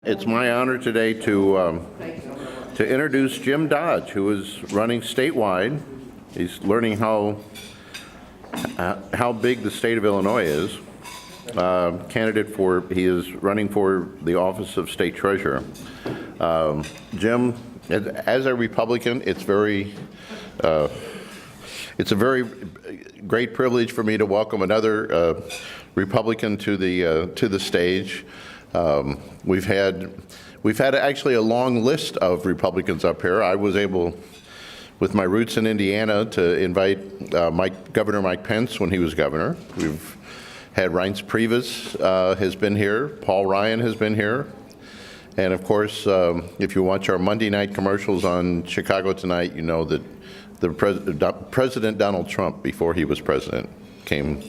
It's my honor today to introduce Jim Dodge, who is running statewide. He's learning how big the state of Illinois is. He is running for the office of state treasurer. Jim, as a Republican, it's a very great privilege for me to welcome another Republican to the stage. We've had actually a long list of Republicans up here. I was able, with my roots in Indiana, to invite Governor Mike Pence when he was governor. We've had Reince Priebus has been here. Paul Ryan has been here. And of course, if you watch our Monday night commercials on Chicago Tonight, you know that President Donald Trump, before he was president, came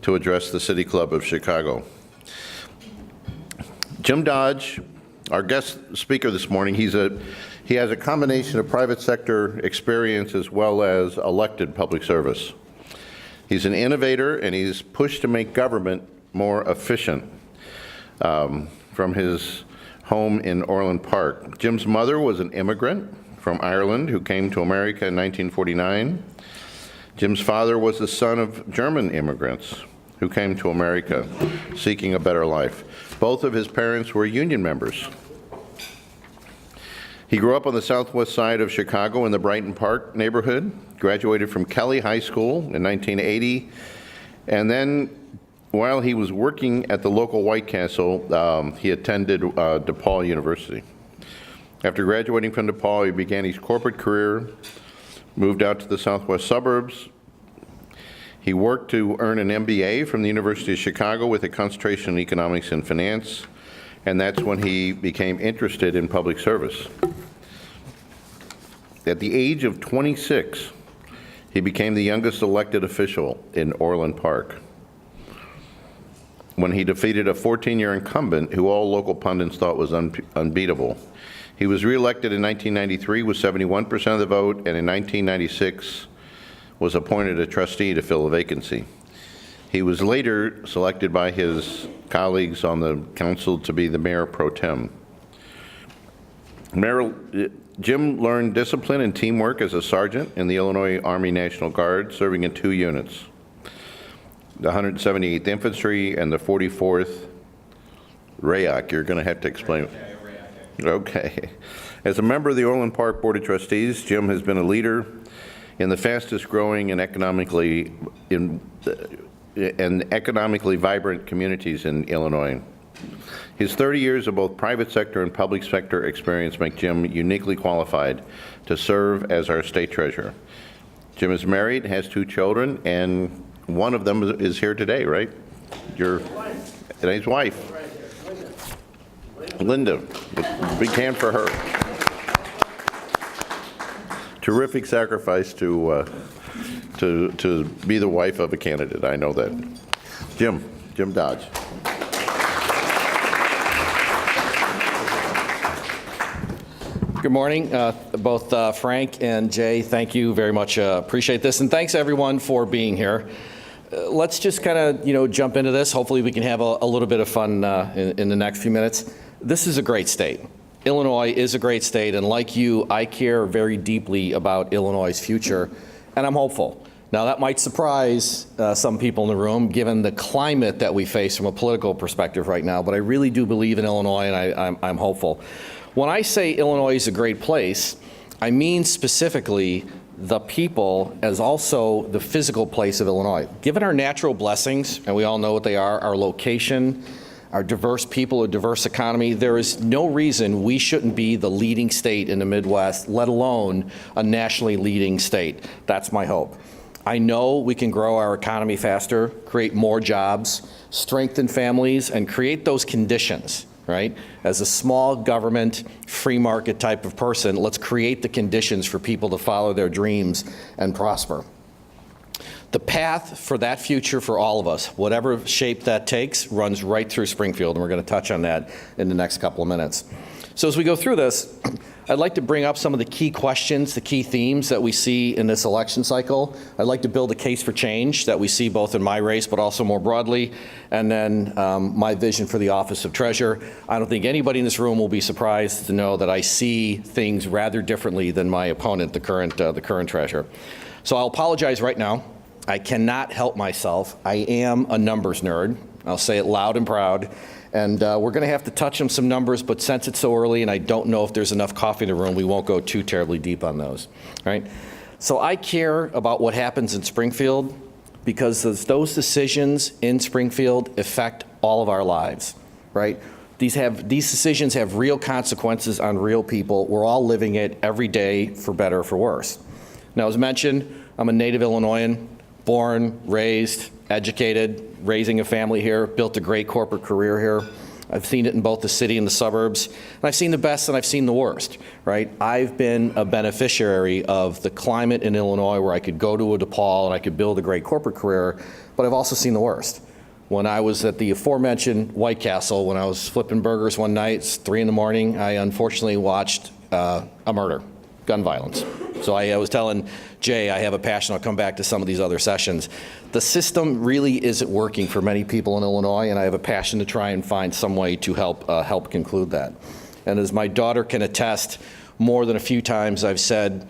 to address the City Club of Chicago. Jim Dodge, our guest speaker this morning, he has a combination of private sector experience as well as elected public service. He's an innovator, and he's pushed to make government more efficient from his home in Orland Park. Jim's mother was an immigrant from Ireland who came to America in 1949. Jim's father was the son of German immigrants who came to America seeking a better life. Both of his parents were union members. He grew up on the southwest side of Chicago in the Brighton Park neighborhood, graduated from Kelly High School in 1980, and then while he was working at the local White Castle, he attended DePaul University. After graduating from DePaul, he began his corporate career, moved out to the southwest suburbs. He worked to earn an MBA from the University of Chicago with a concentration in economics and finance, and that's when he became interested in public service. At the age of 26, he became the youngest elected official in Orland Park when he defeated a 14-year incumbent who all local pundits thought was unbeatable. He was reelected in 1993 with 71% of the vote, and in 1996 was appointed a trustee to fill a vacancy. He was later selected by his colleagues on the council to be the mayor pro tem. Jim learned discipline and teamwork as a sergeant in the Illinois Army National Guard, serving in 2 units, the 178th Infantry and the 44th RAIOC. You're going to have to explain. Okay. As a member of the Orland Park Board of Trustees, Jim has been a leader in the fastest growing and economically vibrant communities in Illinois. His 30 years of both private sector and public sector experience make Jim uniquely qualified to serve as our state treasurer. Jim is married, has 2 children, and one of them is here today, right? And his wife, Linda. Big hand for her. Terrific sacrifice to be the wife of a candidate. I know that. Jim Dodge. Good morning, both Frank and Jay. Thank you very much. Appreciate this, and thanks everyone for being here. Let's just kind of jump into this. Hopefully, we can have a little bit of fun in the next few minutes. This is a great state. Illinois is a great state, and like you, I care very deeply about Illinois' future, and I'm hopeful. Now, that might surprise some people in the room, given the climate that we face from a political perspective right now, but I really do believe in Illinois, and I'm hopeful. When I say Illinois is a great place, I mean specifically the people as also the physical place of Illinois. Given our natural blessings, and we all know what they are, our location, our diverse people, a diverse economy, there is no reason we shouldn't be the leading state in the Midwest, let alone a nationally leading state. That's my hope. I know we can grow our economy faster, create more jobs, strengthen families, and create those conditions, right? As a small government, free market type of person, let's create the conditions for people to follow their dreams and prosper. The path for that future for all of us, whatever shape that takes, runs right through Springfield, and we're going to touch on that in the next couple of minutes. So as we go through this, I'd like to bring up some of the key questions, the key themes that we see in this election cycle. I'd like to build a case for change that we see both in my race but also more broadly, and then my vision for the office of treasurer. I don't think anybody in this room will be surprised to know that I see things rather differently than my opponent, the current treasurer. So I'll apologize right now. I cannot help myself. I am a numbers nerd. I'll say it loud and proud. And we're going to have to touch on some numbers, but since it's so early and I don't know if there's enough coffee in the room, we won't go too terribly deep on those, right? So I care about what happens in Springfield because those decisions in Springfield affect all of our lives, right? These decisions have real consequences on real people. We're all living it every day, for better or for worse. Now, as mentioned, I'm a native Illinoisan, born, raised, educated, raising a family here, built a great corporate career here. I've seen it in both the city and the suburbs. And I've seen the best and I've seen the worst, right? I've been a beneficiary of the climate in Illinois where I could go to a DePaul and I could build a great corporate career, but I've also seen the worst. When I was at the aforementioned White Castle, when I was flipping burgers one night, it's 3 in the morning, I unfortunately watched a murder, gun violence. So I was telling Jay, I have a passion, I'll come back to some of these other sessions. The system really isn't working for many people in Illinois, and I have a passion to try and find some way to help conclude that. And as my daughter can attest, more than a few times I've said,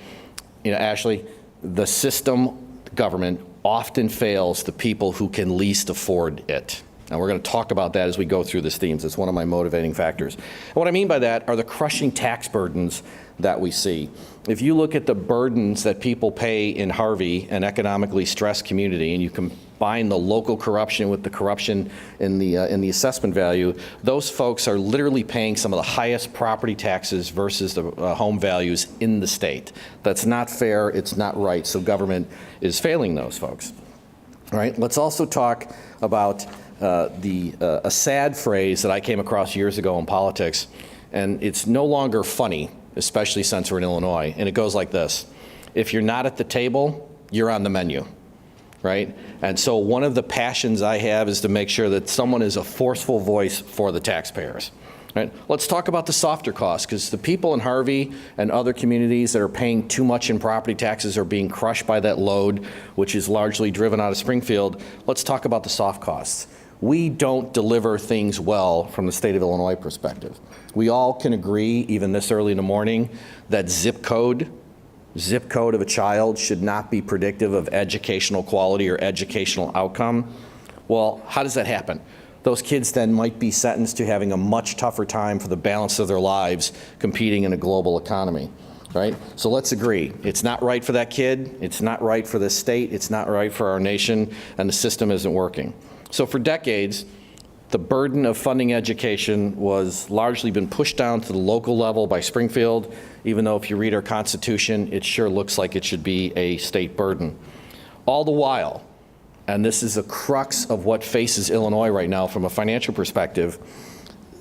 Ashley, the system, government, often fails the people who can least afford it. And we're going to talk about that as we go through these themes. It's one of my motivating factors. And what I mean by that are the crushing tax burdens that we see. If you look at the burdens that people pay in Harvey, an economically stressed community, and you combine the local corruption with the corruption in the assessment value, those folks are literally paying some of the highest property taxes versus the home values in the state. That's not fair. It's not right. So government is failing those folks. All right. Let's also talk about a sad phrase that I came across years ago in politics, and it's no longer funny, especially since we're in Illinois, and it goes like this. If you're not at the table, you're on the menu, right? And so one of the passions I have is to make sure that someone is a forceful voice for the taxpayers, right? Let's talk about the softer costs, because the people in Harvey and other communities that are paying too much in property taxes are being crushed by that load, which is largely driven out of Springfield. Let's talk about the soft costs. We don't deliver things well from the state of Illinois perspective. We all can agree, even this early in the morning, that zip code of a child should not be predictive of educational quality or educational outcome. Well, how does that happen? Those kids then might be sentenced to having a much tougher time for the balance of their lives competing in a global economy, right? So let's agree. It's not right for that kid. It's not right for the state. It's not right for our nation, and the system isn't working. So for decades, the burden of funding education was largely been pushed down to the local level by Springfield, even though if you read our Constitution, it sure looks like it should be a state burden. All the while, and this is a crux of what faces Illinois right now from a financial perspective,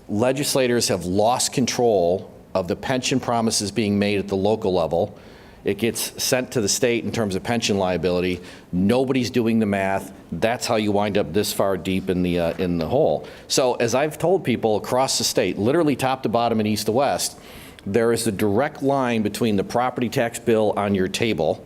legislators have lost control of the pension promises being made at the local level. It gets sent to the state in terms of pension liability. Nobody's doing the math. That's how you wind up this far deep in the hole. So as I've told people across the state, literally top to bottom and east to west, there is a direct line between the property tax bill on your table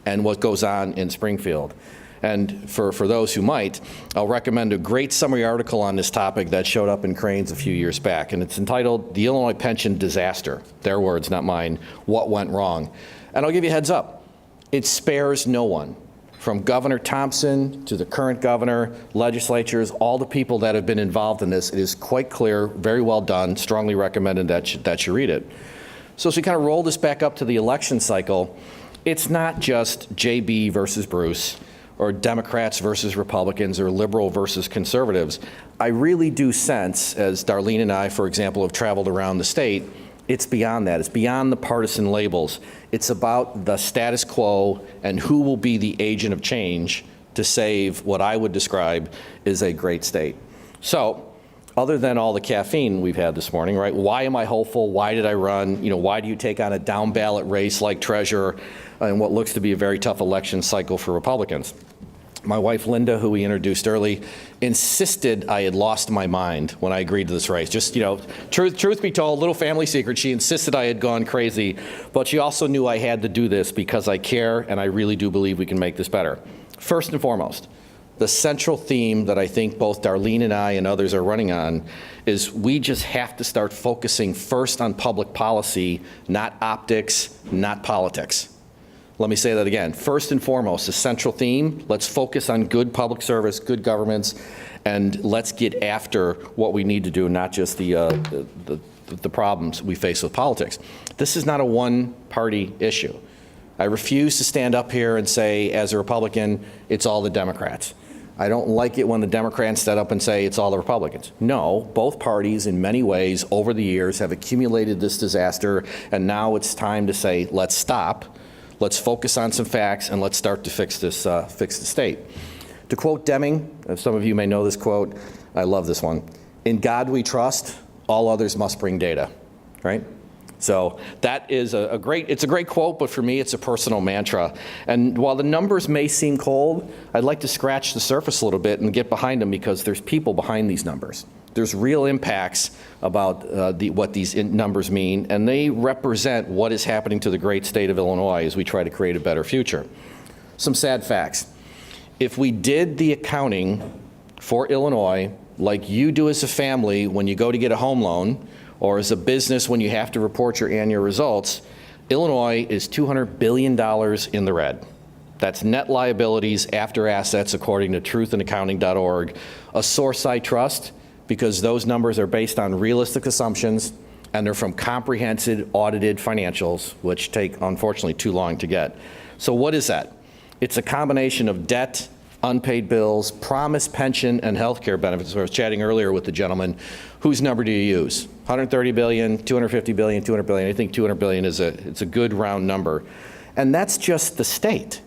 and what goes on in Springfield. And for those who might, I'll recommend a great summary article on this topic that showed up in Crain's a few years back, and it's entitled "The Illinois Pension Disaster." Their words, not mine. What went wrong? And I'll give you a heads up. It spares no one, from Governor Thompson to the current governor, legislatures, all the people that have been involved in this. It is quite clear, very well done, strongly recommended that you read it. So as we kind of roll this back up to the election cycle, it's not just JB versus Bruce, or Democrats versus Republicans, or liberal versus conservatives. I really do sense, as Darlene and I, for example, have traveled around the state, it's beyond that. It's beyond the partisan labels. It's about the status quo and who will be the agent of change to save what I would describe as a great state. So, other than all the caffeine we've had this morning, right? Why am I hopeful? Why did I run? Why do you take on a down ballot race like treasurer in what looks to be a very tough election cycle for Republicans? My wife, Linda, who we introduced early, insisted I had lost my mind when I agreed to this race. Just, truth be told, little family secret, she insisted I had gone crazy, but she also knew I had to do this because I care and I really do believe we can make this better. First and foremost, the central theme that I think both Darlene and I and others are running on is we just have to start focusing first on public policy, not optics, not politics. Let me say that again. First and foremost, the central theme, let's focus on good public service, good governments, and let's get after what we need to do, not just the problems we face with politics. This is not a one-party issue. I refuse to stand up here and say, as a Republican, it's all the Democrats. I don't like it when the Democrats stand up and say it's all the Republicans. No, both parties in many ways over the years have accumulated this disaster, and now it's time to say, let's stop. Let's focus on some facts, and let's start to fix the state. To quote Deming, some of you may know this quote, I love this one. In God we trust, all others must bring data, right? So that is it's a great quote, but for me it's a personal mantra. And while the numbers may seem cold, I'd like to scratch the surface a little bit and get behind them because there's people behind these numbers. There's real impacts about what these numbers mean, and they represent what is happening to the great state of Illinois as we try to create a better future. Some sad facts. If we did the accounting for Illinois like you do as a family when you go to get a home loan, or as a business when you have to report your annual results, Illinois is $200 billion in the red. That's net liabilities after assets according to truthandaccounting.org, a source I trust because those numbers are based on realistic assumptions and they're from comprehensive audited financials, which take, unfortunately, too long to get. So what is that? It's a combination of debt, unpaid bills, promised pension, and health care benefits. I was chatting earlier with the gentleman. Whose number do you use? 130 billion, 250 billion, 200 billion. I think 200 billion it's a good round number. And that's just the state.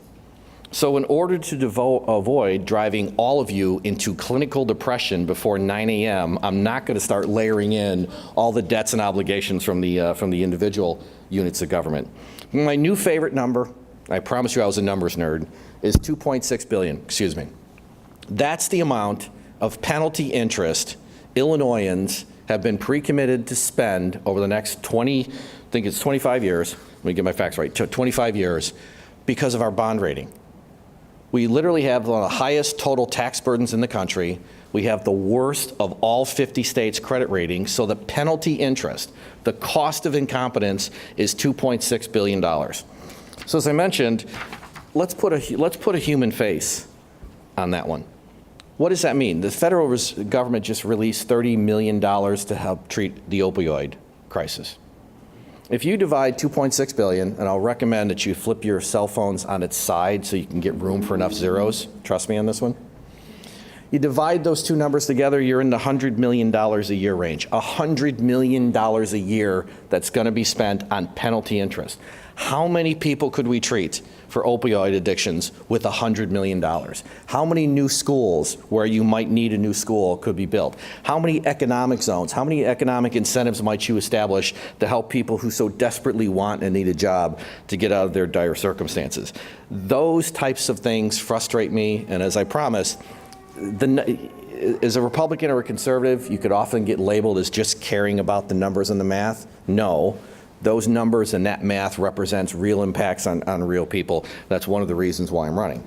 So in order to avoid driving all of you into clinical depression before 9 a.m., I'm not going to start layering in all the debts and obligations from the individual units of government. My new favorite number, I promise you I was a numbers nerd, is 2.6 billion, excuse me. That's the amount of penalty interest Illinoisans have been pre-committed to spend over the next 25 years, let me get my facts right, 25 years, because of our bond rating. We literally have one of the highest total tax burdens in the country. We have the worst of all 50 states' credit ratings, so the penalty interest, the cost of incompetence is $2.6 billion. So as I mentioned, let's put a human face on that one. What does that mean? The federal government just released $30 million to help treat the opioid crisis. If you divide 2.6 billion, and I'll recommend that you flip your cell phones on its side so you can get room for enough zeros, trust me on this one. You divide those two numbers together, you're in the $100 million a year range. $100 million a year that's going to be spent on penalty interest. How many people could we treat for opioid addictions with $100 million? How many new schools where you might need a new school could be built? How many economic zones? How many economic incentives might you establish to help people who so desperately want and need a job to get out of their dire circumstances? Those types of things frustrate me, and as I promised, as a Republican or a conservative, you could often get labeled as just caring about the numbers and the math. No. Those numbers and that math represents real impacts on real people. That's one of the reasons why I'm running.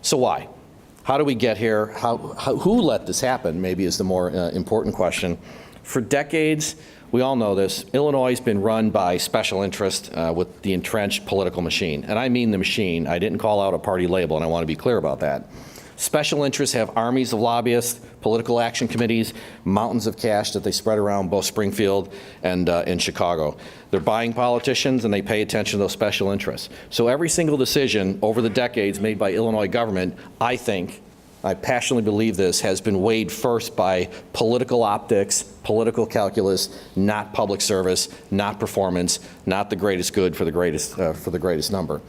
So why? How do we get here? Who let this happen, maybe is the more important question. For decades, we all know this, Illinois has been run by special interest with the entrenched political machine. And I mean the machine. I didn't call out a party label, and I want to be clear about that. Special interests have armies of lobbyists, political action committees, mountains of cash that they spread around both Springfield and in Chicago. They're buying politicians and they pay attention to those special interests. So every single decision over the decades made by Illinois government, I passionately believe this, has been weighed first by political optics, political calculus, not public service, not performance, not the greatest good for the greatest number.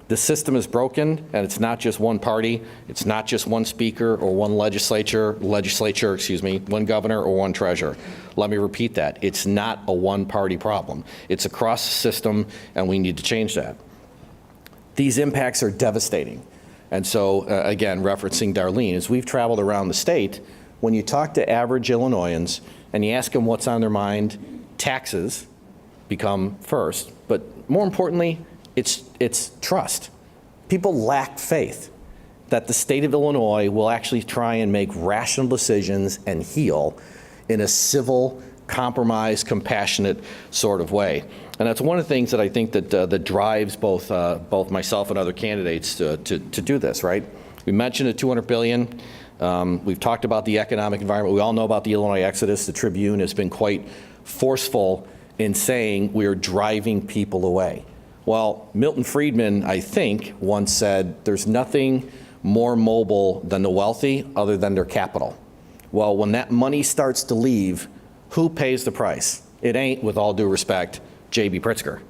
The system is broken, and it's not just one party, it's not just one speaker or one legislature, one governor or one treasurer. Let me repeat that. It's not a one-party problem. It's across the system, and we need to change that. These impacts are devastating. And so, again, referencing Darlene, as we've traveled around the state, when you talk to average Illinoisans and you ask them what's on their mind, taxes become first. But more importantly, it's trust. People lack faith that the state of Illinois will actually try and make rational decisions and heal in a civil, compromise, compassionate sort of way. And that's one of the things that I think that drives both myself and other candidates to do this, right? We mentioned the $200 billion. We've talked about the economic environment. We all know about the Illinois exodus. The Tribune has been quite forceful in saying we are driving people away. Well, Milton Friedman, I think, once said, there's nothing more mobile than the wealthy other than their capital. Well, when that money starts to leave, who pays the price? It ain't, with all due respect, J.B. Pritzker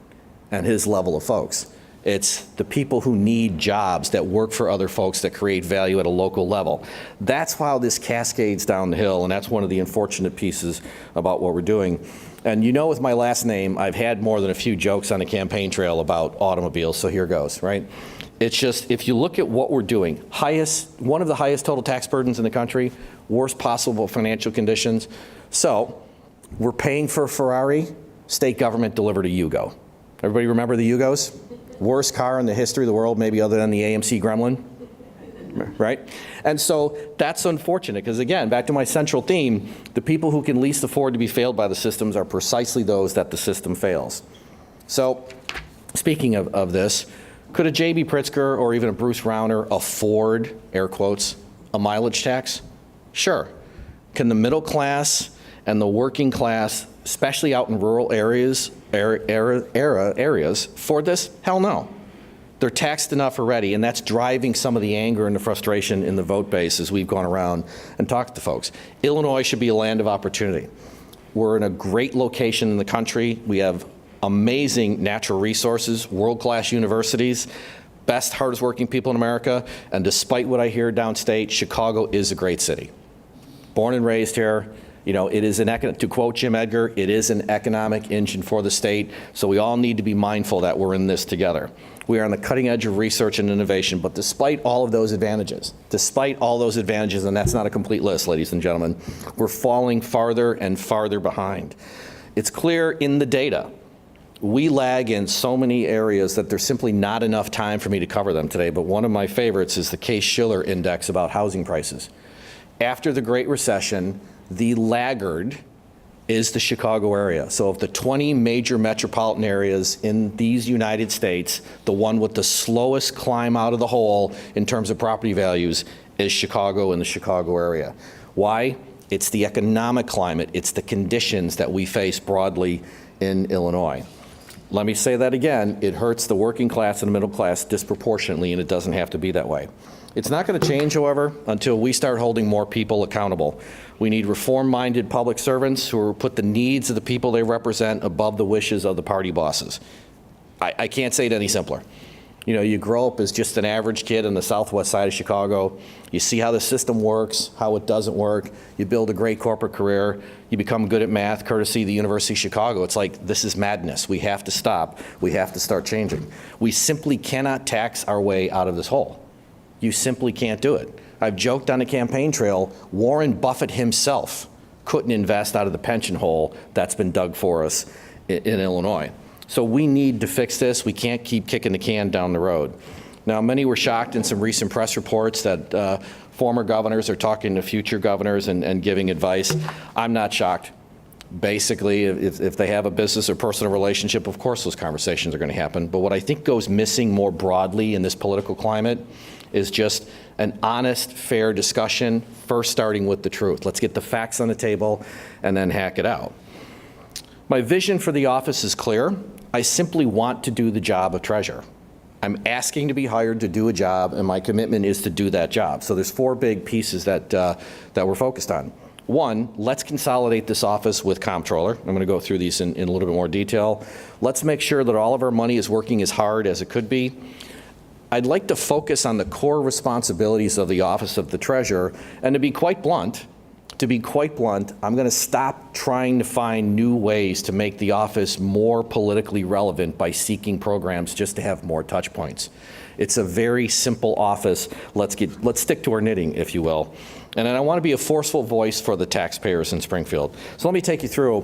and his level of folks. It's the people who need jobs that work for other folks that create value at a local level. That's how this cascades down the hill, and that's one of the unfortunate pieces about what we're doing. And you know, with my last name, I've had more than a few jokes on the campaign trail about automobiles, so here goes, right? It's just, if you look at what we're doing, one of the highest total tax burdens in the country, worst possible financial conditions. So we're paying for a Ferrari, state government delivered a Yugo. Everybody remember the Yugos? Worst car in the history of the world, maybe other than the AMC Gremlin, right? And so that's unfortunate, because again, back to my central theme, the people who can least afford to be failed by the systems are precisely those that the system fails. So speaking of this, could a J.B. Pritzker or even a Bruce Rauner afford, air quotes, a mileage tax? Sure. Can the middle class and the working class, especially out in rural areas, afford this? Hell no. They're taxed enough already, and that's driving some of the anger and the frustration in the vote base as we've gone around and talked to folks. Illinois should be a land of opportunity. We're in a great location in the country. We have amazing natural resources, world-class universities, best, hardest working people in America, and despite what I hear downstate, Chicago is a great city. Born and raised here. You know, it is to quote Jim Edgar, it is an economic engine for the state, so we all need to be mindful that we're in this together. We are on the cutting edge of research and innovation, but despite all of those advantages, and that's not a complete list, ladies and gentlemen, we're falling farther and farther behind. It's clear in the data. We lag in so many areas that there's simply not enough time for me to cover them today, but one of my favorites is the Case-Shiller Index about housing prices. After the Great Recession, the laggard is the Chicago area. So of the 20 major metropolitan areas in these United States, the one with the slowest climb out of the hole in terms of property values is Chicago and the Chicago area. Why? It's the economic climate, it's the conditions that we face broadly in Illinois. Let me say that again, it hurts the working class and the middle class disproportionately, and it doesn't have to be that way. It's not going to change, however, until we start holding more people accountable. We need reform-minded public servants who will put the needs of the people they represent above the wishes of the party bosses. I can't say it any simpler. You know, you grow up as just an average kid on the southwest side of Chicago. You see how the system works, how it doesn't work. You build a great corporate career. You become good at math, courtesy of the University of Chicago. It's like, this is madness. We have to stop. We have to start changing. We simply cannot tax our way out of this hole. You simply can't do it. I've joked on the campaign trail, Warren Buffett himself couldn't invest out of the pension hole that's been dug for us in Illinois. So we need to fix this. We can't keep kicking the can down the road. Now, many were shocked in some recent press reports that former governors are talking to future governors and giving advice. I'm not shocked. Basically, if they have a business or personal relationship, of course those conversations are going to happen. But what I think goes missing more broadly in this political climate is just an honest, fair discussion, first starting with the truth. Let's get the facts on the table and then hack it out. My vision for the office is clear. I simply want to do the job of treasurer. I'm asking to be hired to do a job, and my commitment is to do that job. So there's four big pieces that we're focused on. One, let's consolidate this office with comptroller. I'm going to go through these in a little bit more detail. Let's make sure that all of our money is working as hard as it could be. I'd like to focus on the core responsibilities of the office of the treasurer, and to be quite blunt, To be quite blunt, I'm going to stop trying to find new ways to make the office more politically relevant by seeking programs just to have more touch points. It's a very simple office. Let's stick to our knitting, if you will. And then I want to be a forceful voice for the taxpayers in Springfield. So let me take you through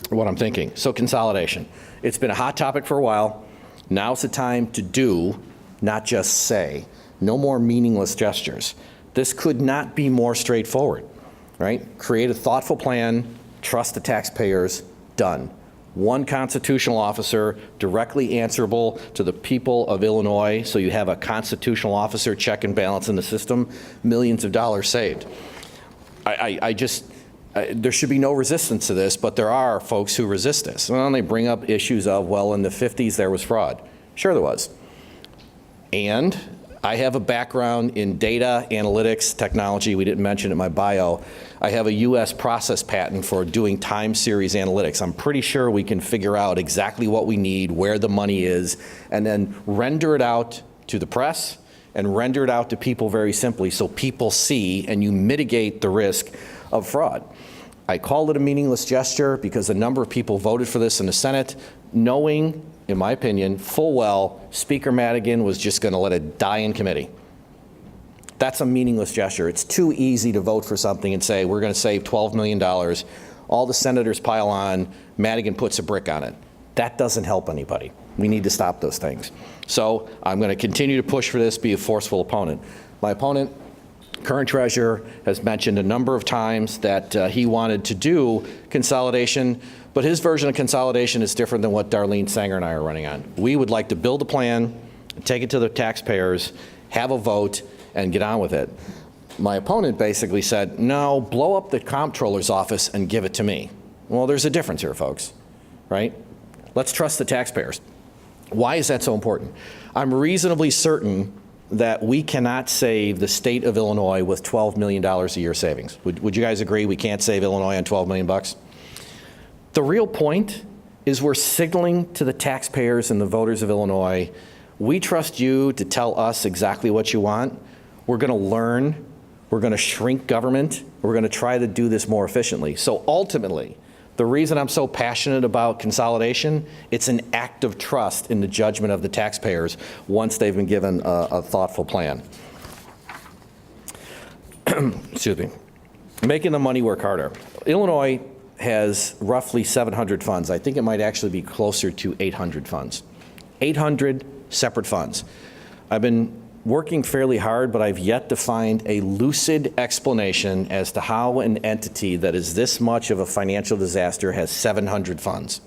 what I'm thinking. So consolidation. It's been a hot topic for a while. Now's the time to do, not just say. No more meaningless gestures. This could not be more straightforward, right? Create a thoughtful plan, trust the taxpayers, done. One constitutional officer directly answerable to the people of Illinois, so you have a constitutional officer check and balance in the system, millions of dollars saved. There should be no resistance to this, but there are folks who resist this. Well, they bring up issues of, well, in the 50s there was fraud. Sure there was. And I have a background in data, analytics, technology. We didn't mention it in my bio. I have a US process patent for doing time series analytics. I'm pretty sure we can figure out exactly what we need, where the money is, and then render it out to the press and render it out to people very simply so people see and you mitigate the risk of fraud. I called it a meaningless gesture because a number of people voted for this in the Senate, knowing, in my opinion, full well, Speaker Madigan was just going to let it die in committee. That's a meaningless gesture. It's too easy to vote for something and say, we're going to save $12 million. All the senators pile on, Madigan puts a brick on it. That doesn't help anybody. We need to stop those things. So I'm going to continue to push for this, be a forceful opponent. My opponent, current treasurer, has mentioned a number of times that he wanted to do consolidation, but his version of consolidation is different than what Darlene Sanger and I are running on. We would like to build a plan, take it to the taxpayers, have a vote, and get on with it. My opponent basically said, no, blow up the comptroller's office and give it to me. Well, there's a difference here, folks, right? Let's trust the taxpayers. Why is that so important? I'm reasonably certain that we cannot save the state of Illinois with $12 million a year savings. Would you guys agree we can't save Illinois on $12 million bucks? The real point is we're signaling to the taxpayers and the voters of Illinois, we trust you to tell us exactly what you want. We're going to learn. We're going to shrink government. We're going to try to do this more efficiently. So ultimately, the reason I'm so passionate about consolidation, it's an act of trust in the judgment of the taxpayers once they've been given a thoughtful plan. Excuse me. Making the money work harder. Illinois has roughly 700 funds. I think it might actually be closer to 800 funds. 800 separate funds. I've been working fairly hard, but I've yet to find a lucid explanation as to how an entity that is this much of a financial disaster has 700 funds.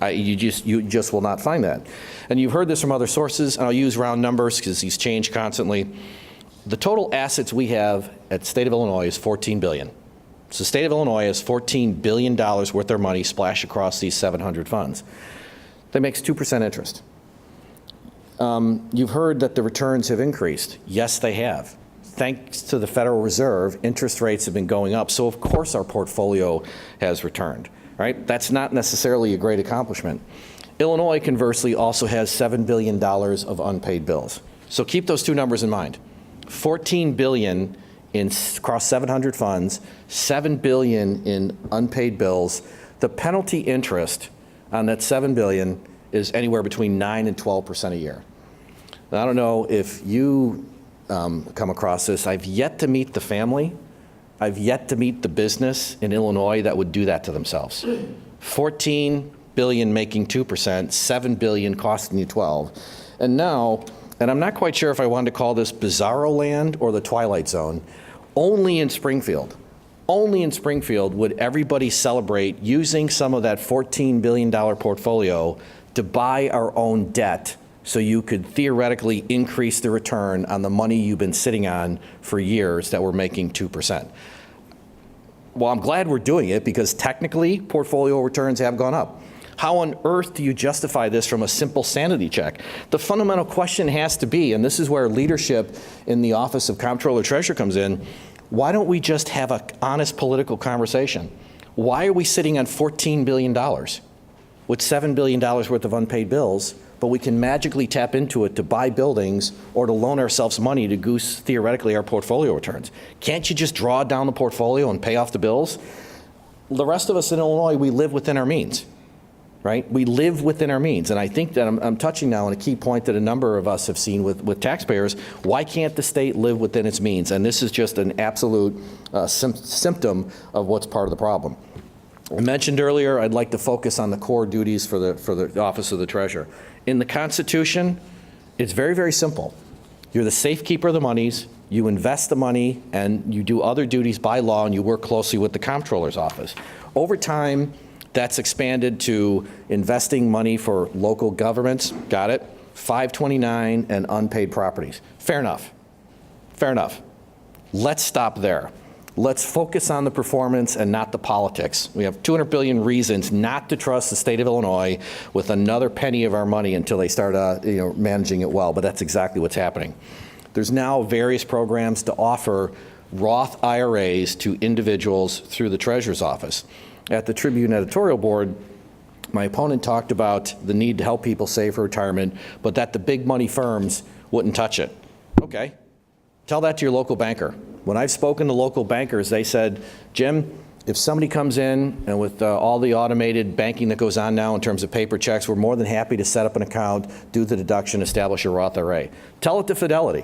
You just will not find that. And you've heard this from other sources, and I'll use round numbers because these change constantly. The total assets we have at the state of Illinois is $14 billion. So the state of Illinois has $14 billion worth of money splashed across these 700 funds. That makes 2% interest. You've heard that the returns have increased. Yes, they have. Thanks to the Federal Reserve, interest rates have been going up, so of course our portfolio has returned, right? That's not necessarily a great accomplishment. Illinois, conversely, also has $7 billion of unpaid bills. So keep those two numbers in mind. $14 billion across 700 funds, $7 billion in unpaid bills. The penalty interest on that $7 billion is anywhere between 9 and 12% a year. Now, I don't know if you come across this. I've yet to meet the family. I've yet to meet the business in Illinois that would do that to themselves. 14 billion making 2%, 7 billion costing you 12. And now, and I'm not quite sure if I wanted to call this bizarro land or the Twilight Zone, only in Springfield would everybody celebrate using some of that $14 billion portfolio to buy our own debt so you could theoretically increase the return on the money you've been sitting on for years that were making 2%. Well, I'm glad we're doing it because technically portfolio returns have gone up. How on earth do you justify this from a simple sanity check? The fundamental question has to be, and this is where leadership in the Office of Comptroller Treasurer comes in, why don't we just have an honest political conversation? Why are we sitting on $14 billion with $7 billion worth of unpaid bills, but we can magically tap into it to buy buildings or to loan ourselves money to goose, theoretically, our portfolio returns. Can't you just draw down the portfolio and pay off the bills? The rest of us in Illinois, we live within our means, right? We live within our means. And I think that I'm touching now on a key point that a number of us have seen with taxpayers. Why can't the state live within its means? And this is just an absolute symptom of what's part of the problem. I mentioned earlier, I'd like to focus on the core duties for the Office of the Treasurer. In the Constitution, it's very, very simple. You're the safekeeper of the monies, you invest the money, and you do other duties by law, and you work closely with the Comptroller's office. Over time, that's expanded to investing money for local governments, got it, 529, and unpaid properties. Fair enough. Fair enough. Let's stop there. Let's focus on the performance and not the politics. We have 200 billion reasons not to trust the state of Illinois with another penny of our money until they start managing it well, but that's exactly what's happening. There's now various programs to offer Roth IRAs to individuals through the Treasurer's office. At the Tribune editorial board, my opponent talked about the need to help people save for retirement, but that the big money firms wouldn't touch it. Okay, tell that to your local banker. When I've spoken to local bankers, they said, Jim, if somebody comes in and with all the automated banking that goes on now in terms of paper checks, we're more than happy to set up an account, do the deduction, establish a Roth IRA. Tell it to Fidelity.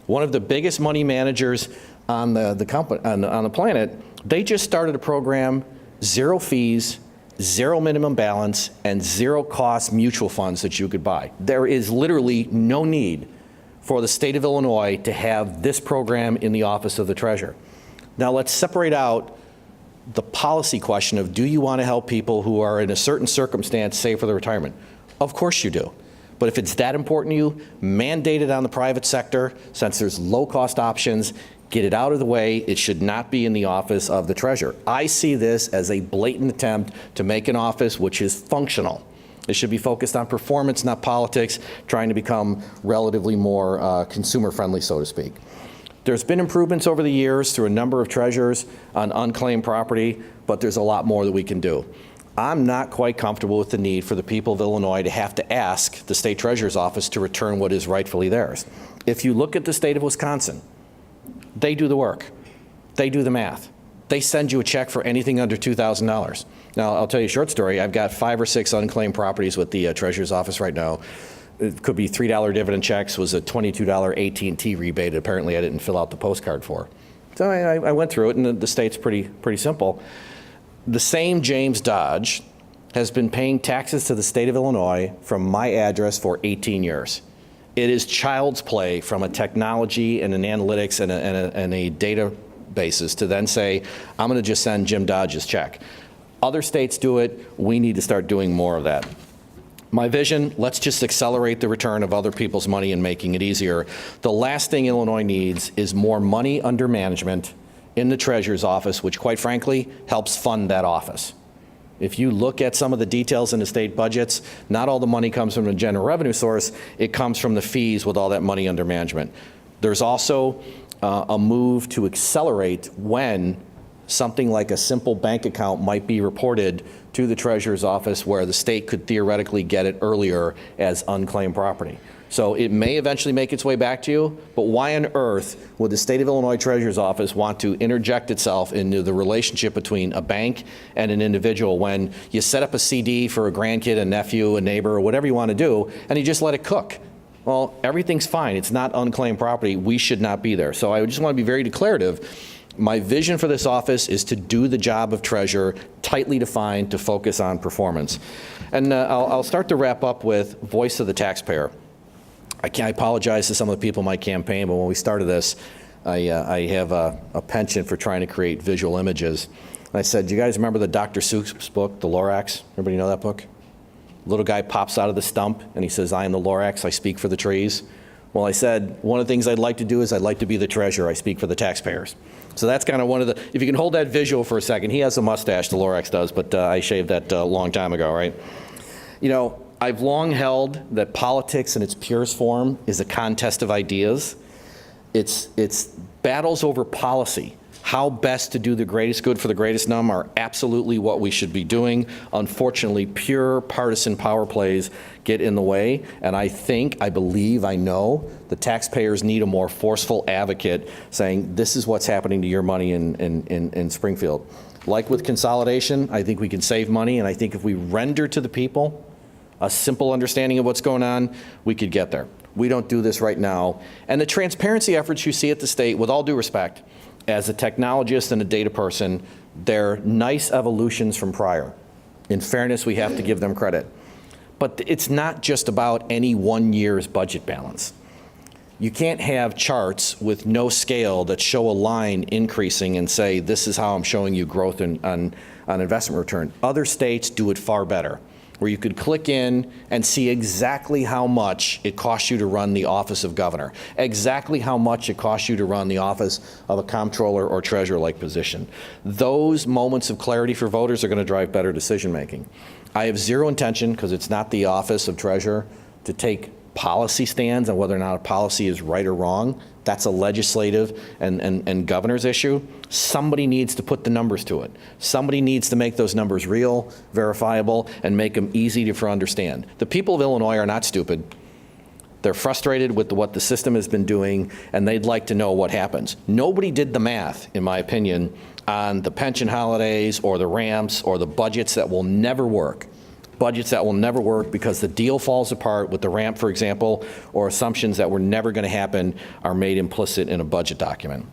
One of the biggest money managers on the company, on the planet, they just started a program, 0 fees, 0 minimum balance, and 0 cost mutual funds that you could buy. There is literally no need for the state of Illinois to have this program in the Office of the Treasurer. Now let's separate out the policy question of, do you want to help people who are in a certain circumstance save for their retirement? Of course you do. But if it's that important to you, mandate it on the private sector. Since there's low-cost options, get it out of the way. It should not be in the Office of the Treasurer. I see this as a blatant attempt to make an office which is functional. It should be focused on performance, not politics, trying to become relatively more consumer-friendly, so to speak. There's been improvements over the years through a number of treasurers on unclaimed property, but there's a lot more that we can do. I'm not quite comfortable with the need for the people of Illinois to have to ask the state treasurer's office to return what is rightfully theirs. If you look at the state of Wisconsin, they do the work. They do the math. They send you a check for anything under $2,000. Now, I'll tell you a short story. I've got 5 or 6 unclaimed properties with the treasurer's office right now. It could be $3 dividend checks, was a $22 AT&T rebate. Apparently, I didn't fill out the postcard for. So I went through it, and the state's pretty simple. The same James Dodge has been paying taxes to the state of Illinois from my address for 18 years. It is child's play from a technology and an analytics and a data basis to then say, I'm going to just send Jim Dodge's check. Other states do it. We need to start doing more of that. My vision, let's just accelerate the return of other people's money and making it easier. The last thing Illinois needs is more money under management in the treasurer's office, which quite frankly helps fund that office. If you look at some of the details in the state budgets, not all the money comes from the general revenue source, it comes from the fees with all that money under management. There's also a move to accelerate when something like a simple bank account might be reported to the treasurer's office where the state could theoretically get it earlier as unclaimed property. So it may eventually make its way back to you, but why on earth would the state of Illinois treasurer's office want to interject itself into the relationship between a bank and an individual when you set up a CD for a grandkid, a nephew, a neighbor, or whatever you want to do, and you just let it cook? Well, everything's fine. It's not unclaimed property. We should not be there. So I just want to be very declarative. My vision for this office is to do the job of treasurer, tightly defined, to focus on performance. And I'll start to wrap up with voice of the taxpayer. I apologize to some of the people in my campaign, but when we started this, I have a penchant for trying to create visual images. And I said, do you guys remember the Dr. Seuss book, The Lorax? Everybody know that book? Little guy pops out of the stump and he says, I am the Lorax, I speak for the trees. Well, I said, one of the things I'd like to do is I'd like to be the treasurer, I speak for the taxpayers. So that's kind of one of the, if you can hold that visual for a second, he has a mustache, the Lorax does, but I shaved that a long time ago, right? You know, I've long held that politics in its purest form is a contest of ideas. It's battles over policy. How best to do the greatest good for the greatest number are absolutely what we should be doing. Unfortunately, pure partisan power plays get in the way, and I believe, I know, the taxpayers need a more forceful advocate saying, this is what's happening to your money in Springfield. Like with consolidation, I think we can save money, and I think if we render to the people a simple understanding of what's going on, we could get there. We don't do this right now. And the transparency efforts you see at the state, with all due respect, as a technologist and a data person, they're nice evolutions from prior. In fairness, we have to give them credit. But it's not just about any 1 year's budget balance. You can't have charts with no scale that show a line increasing and say, this is how I'm showing you growth on investment return. Other states do it far better, where you could click in and see exactly how much it costs you to run the office of governor, exactly how much it costs you to run the office of a comptroller or treasurer-like position. Those moments of clarity for voters are going to drive better decision-making. I have zero intention, because it's not the office of treasurer, to take policy stands on whether or not a policy is right or wrong. That's a legislative and governor's issue. Somebody needs to put the numbers to it. Somebody needs to make those numbers real, verifiable, and make them easy to understand. The people of Illinois are not stupid. They're frustrated with what the system has been doing, and they'd like to know what happens. Nobody did the math, in my opinion, on the pension holidays or the ramps or the budgets that will never work. Budgets that will never work because the deal falls apart with the ramp, for example, or assumptions that were never going to happen are made implicit in a budget document.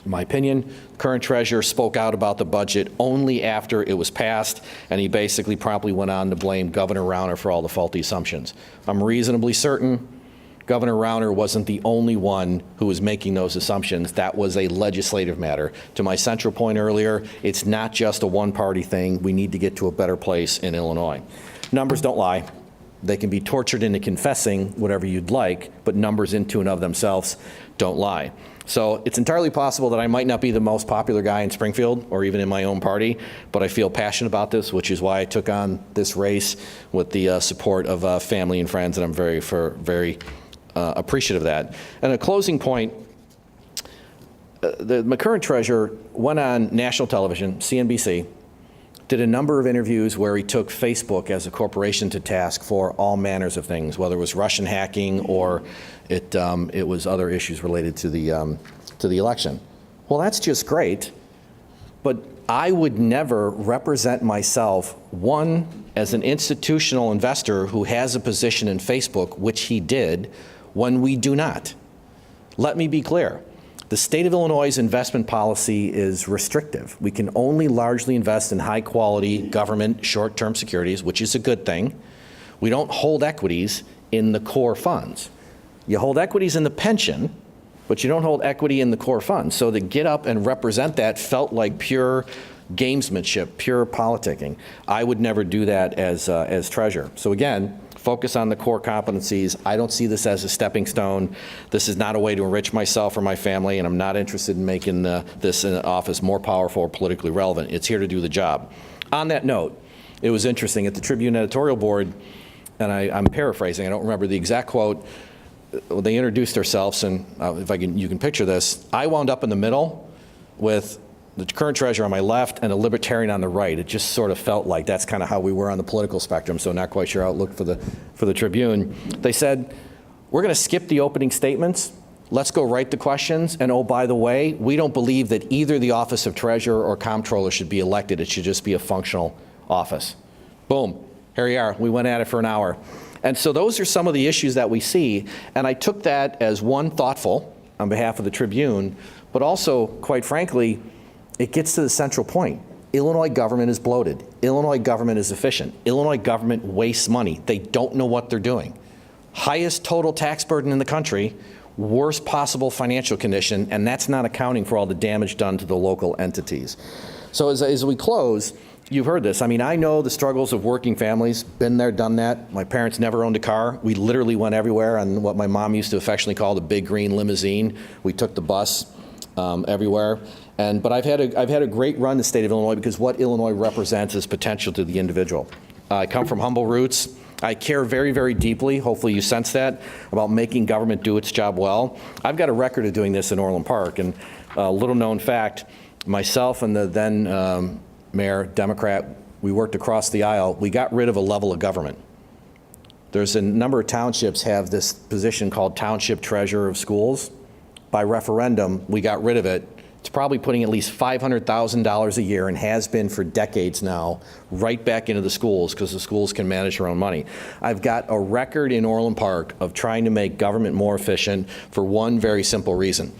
In my opinion, the current treasurer spoke out about the budget only after it was passed, and he basically promptly went on to blame Governor Rauner for all the faulty assumptions. I'm reasonably certain Governor Rauner wasn't the only one who was making those assumptions. That was a legislative matter. To my central point earlier, it's not just a one-party thing. We need to get to a better place in Illinois. Numbers don't lie. They can be tortured into confessing whatever you'd like, but numbers into and of themselves don't lie. So it's entirely possible that I might not be the most popular guy in Springfield or even in my own party, but I feel passionate about this, which is why I took on this race with the support of family and friends, and I'm very appreciative of that. And a closing point, the current treasurer went on national television, CNBC, did a number of interviews where he took Facebook as a corporation to task for all manners of things, whether it was Russian hacking or it was other issues related to the election. Well, that's just great, but I would never represent myself, one, as an institutional investor who has a position in Facebook, which he did, when we do not. Let me be clear. The state of Illinois' investment policy is restrictive. We can only largely invest in high-quality government short-term securities, which is a good thing. We don't hold equities in the core funds. You hold equities in the pension, but you don't hold equity in the core funds. So to get up and represent that felt like pure gamesmanship, pure politicking. I would never do that as treasurer. So again, focus on the core competencies. I don't see this as a stepping stone. This is not a way to enrich myself or my family, and I'm not interested in making this office more powerful or politically relevant. It's here to do the job. On that note, it was interesting at the Tribune editorial board, and I'm paraphrasing, I don't remember the exact quote. They introduced themselves, and if you can picture this, I wound up in the middle with the current treasurer on my left and a libertarian on the right. It just sort of felt like that's kind of how we were on the political spectrum, so not quite sure how it looked for the Tribune. They said, we're going to skip the opening statements. Let's go right to questions. And oh, by the way, we don't believe that either the office of treasurer or comptroller should be elected. It should just be a functional office. Boom. Here we are. We went at it for an hour. And so those are some of the issues that we see. And I took that as, one, thoughtful on behalf of the Tribune, but also, quite frankly, it gets to the central point. Illinois government is bloated. Illinois government is efficient. Illinois government wastes money. They don't know what they're doing. Highest total tax burden in the country, worst possible financial condition, and that's not accounting for all the damage done to the local entities. So as we close, you've heard this. I mean, I know the struggles of working families, been there, done that. My parents never owned a car. We literally went everywhere on what my mom used to affectionately call the big green limousine. We took the bus everywhere. But I've had a great run in the state of Illinois because what Illinois represents is potential to the individual. I come from humble roots. I care very, very deeply, hopefully you sense that, about making government do its job well. I've got a record of doing this in Orland Park, and little known fact, myself and the then mayor, Democrat, we worked across the aisle. We got rid of a level of government. There's a number of townships have this position called township treasurer of schools. By referendum, we got rid of it. It's probably putting at least $500,000 a year, and has been for decades now, right back into the schools, because the schools can manage their own money. I've got a record in Orland Park of trying to make government more efficient for one very simple reason.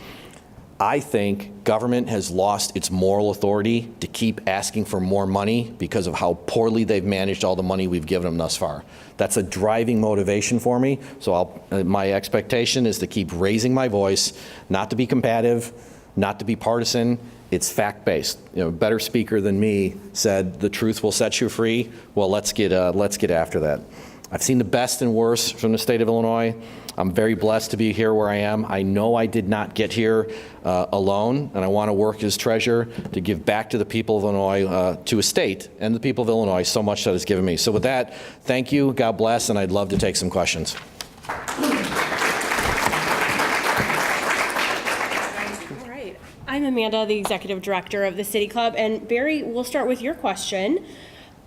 I think government has lost its moral authority to keep asking for more money because of how poorly they've managed all the money we've given them thus far. That's a driving motivation for me. So my expectation is to keep raising my voice, not to be combative, not to be partisan. It's fact-based. You know, a better speaker than me said, "The truth will set you free." Well, let's get after that. I've seen the best and worst from the state of Illinois. I'm very blessed to be here where I am. I know I did not get here alone, and I want to work as treasurer to give back to the people of Illinois, to a state and the people of Illinois, so much that has given me. So with that, thank you, God bless, and I'd love to take some questions. I'm Amanda, the Executive Director of the City Club, and Barry, we'll start with your question.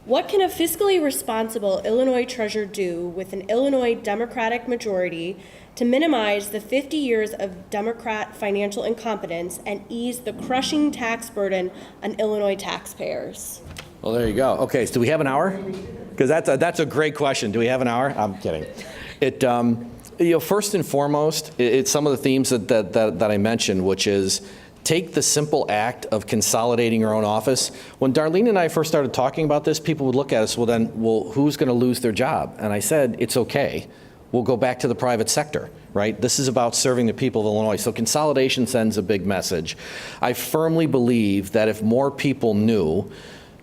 What can a fiscally responsible Illinois treasurer do with an Illinois Democratic majority to minimize the 50 years of Democrat financial incompetence and ease the crushing tax burden on Illinois taxpayers? Well, there you go. Okay, so do we have an hour? Because that's a great question. Do we have an hour? I'm kidding. First and foremost, it's some of the themes that I mentioned, which is take the simple act of consolidating your own office. When Darlene and I first started talking about this, people would look at us, well, who's going to lose their job? And I said, it's okay. We'll go back to the private sector, right? This is about serving the people of Illinois. So consolidation sends a big message. I firmly believe that if more people knew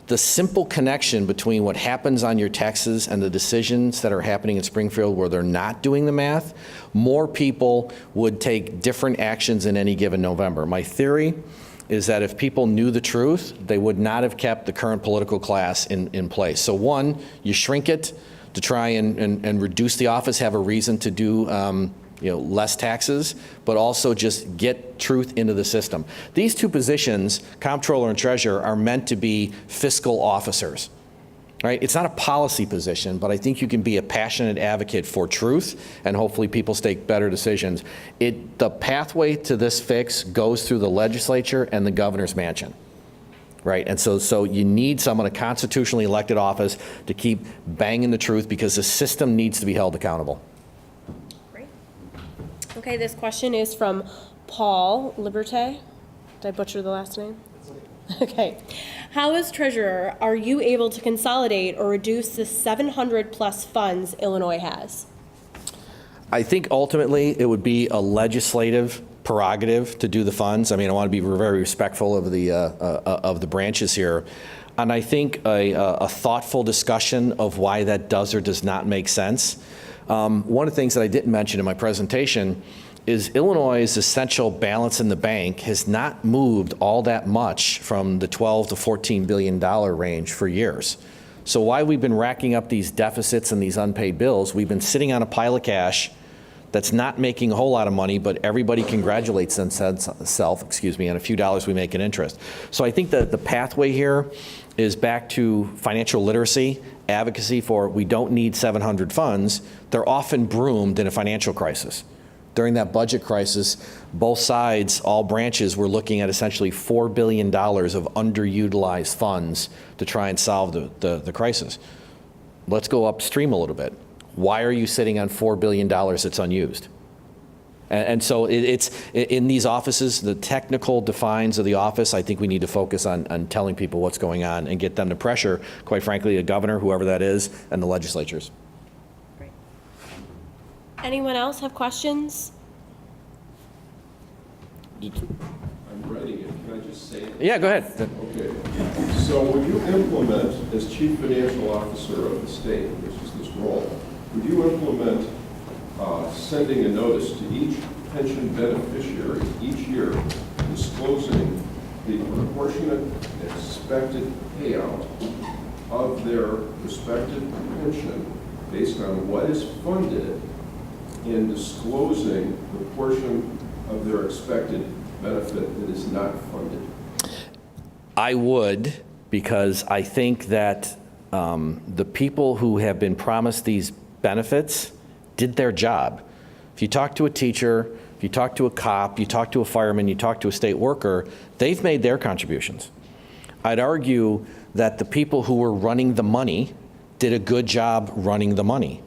the simple connection between what happens on your taxes and the decisions that are happening in Springfield where they're not doing the math, more people would take different actions in any given November. My theory is that if people knew the truth, they would not have kept the current political class in place. So one, you shrink it to try and reduce the office, have a reason to do less taxes, but also just get truth into the system. These two positions, comptroller and treasurer, are meant to be fiscal officers, right? It's not a policy position, but I think you can be a passionate advocate for truth, and hopefully people take better decisions. The pathway to this fix goes through the legislature and the governor's mansion. Right, and so you need someone, a constitutionally elected office, to keep banging the truth, because the system needs to be held accountable. Great. Okay, this question is from Paul Liberté. Did I butcher the last name? Okay. How, as treasurer, are you able to consolidate or reduce the 700 plus funds Illinois has? I think ultimately it would be a legislative prerogative to do the funds. I mean, I want to be very respectful of the branches here. And I think a thoughtful discussion of why that does or does not make sense. One of the things that I didn't mention in my presentation is Illinois' essential balance in the bank has not moved all that much from the $12 to $14 billion range for years. So while we've been racking up these deficits and these unpaid bills, we've been sitting on a pile of cash that's not making a whole lot of money, but everybody congratulates themselves, on a few dollars we make in interest. So I think that the pathway here is back to financial literacy, advocacy for we don't need 700 funds. They're often broomed in a financial crisis. During that budget crisis, both sides, all branches, were looking at essentially $4 billion of underutilized funds to try and solve the crisis. Let's go upstream a little bit. Why are you sitting on $4 billion that's unused? And so it's in these offices, the technical defines of the office. I think we need to focus on telling people what's going on and get them to pressure, quite frankly, the governor, whoever that is, and the legislatures. Great. Anyone else have questions? I'm writing it. Can I just say it? Yeah, go ahead. Okay. So when you implement, as chief financial officer of the state, which is this role, would you implement sending a notice to each pension beneficiary each year disclosing the proportionate expected payout of their respective pension based on what is funded, and disclosing the portion of their expected benefit that is not funded? I would, because I think that the people who have been promised these benefits did their job. If you talk to a teacher, if you talk to a cop, you talk to a fireman, you talk to a state worker, they've made their contributions. I'd argue that the people who were running the money did a good job running the money.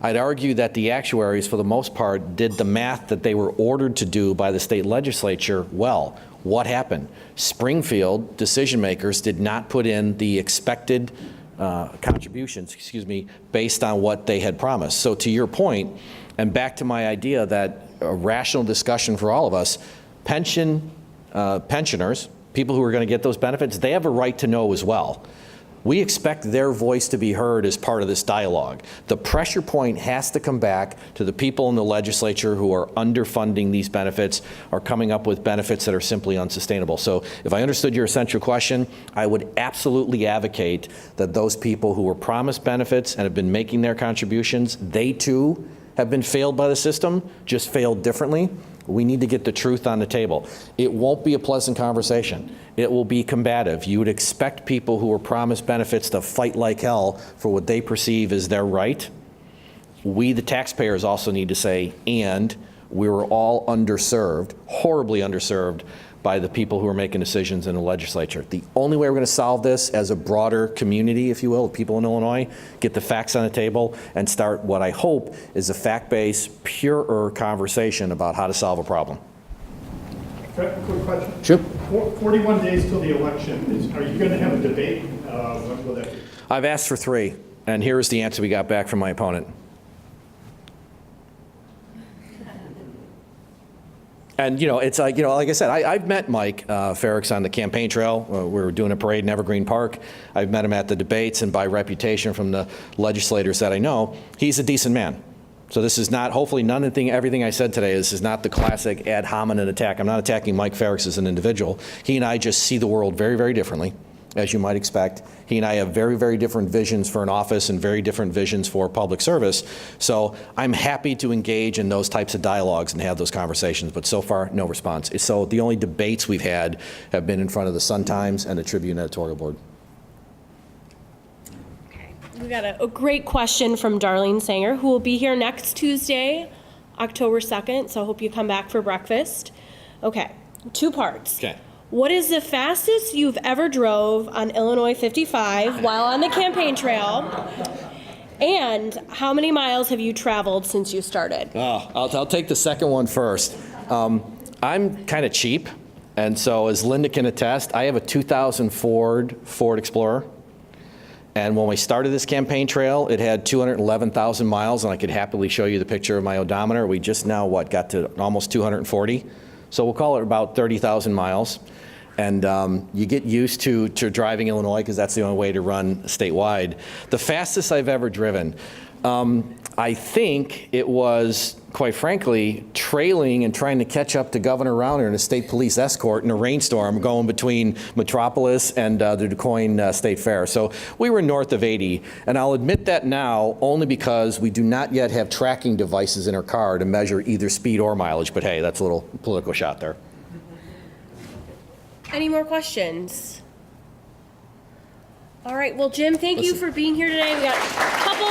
I'd argue that the actuaries, for the most part, did the math that they were ordered to do by the state legislature well. What happened? Springfield decision makers did not put in the expected contributions, based on what they had promised. So to your point, and back to my idea that a rational discussion for all of us, pensioners, people who are going to get those benefits, they have a right to know as well. We expect their voice to be heard as part of this dialogue. The pressure point has to come back to the people in the legislature who are underfunding these benefits or coming up with benefits that are simply unsustainable. So if I understood your essential question, I would absolutely advocate that those people who were promised benefits and have been making their contributions, they too have been failed by the system, just failed differently. We need to get the truth on the table. It won't be a pleasant conversation. It will be combative. You would expect people who were promised benefits to fight like hell for what they perceive as their right. We, the taxpayers, also need to say, and we were all underserved, horribly underserved, by the people who are making decisions in the legislature. The only way we're going to solve this as a broader community, if you will, of people in Illinois, get the facts on the table and start what I hope is a fact-based, purer conversation about how to solve a problem. Quick question. Sure. 41 days till the election. Are you going to have a debate? When will that be? I've asked for 3, and here's the answer we got back from my opponent. And, it's like, like I said, I've met Mike Ferricks on the campaign trail. We were doing a parade in Evergreen Park. I've met him at the debates, and by reputation from the legislators that I know, he's a decent man. So this is not, hopefully everything I said today, this is not the classic ad hominem attack. I'm not attacking Mike Ferricks as an individual. He and I just see the world very, very differently, as you might expect. He and I have very, very different visions for an office and very different visions for public service. So I'm happy to engage in those types of dialogues and have those conversations, but so far, no response. So the only debates we've had have been in front of the Sun-Times and the Tribune editorial board. We got a great question from Darlene Sanger, who will be here next Tuesday, October 2nd, so I hope you come back for breakfast. Okay, 2 parts. Okay. What is the fastest you've ever drove on Illinois 55 while on the campaign trail? And how many miles have you traveled since you started? I'll take the second one first. I'm kind of cheap, and so as Linda can attest, I have a 2000 Ford Explorer. And when we started this campaign trail, it had 211,000 miles, and I could happily show you the picture of my odometer. We just now, got to almost 240. So we'll call it about 30,000 miles. And you get used to driving Illinois because that's the only way to run statewide. The fastest I've ever driven, I think it was, quite frankly, trailing and trying to catch up to Governor Rauner in a state police escort in a rainstorm going between Metropolis and the DuQuoin State Fair. So we were north of 80. And I'll admit that now only because we do not yet have tracking devices in our car to measure either speed or mileage. But hey, that's a little political shot there. Any more questions? All right, well, Jim, thank you for being here today. We got a couple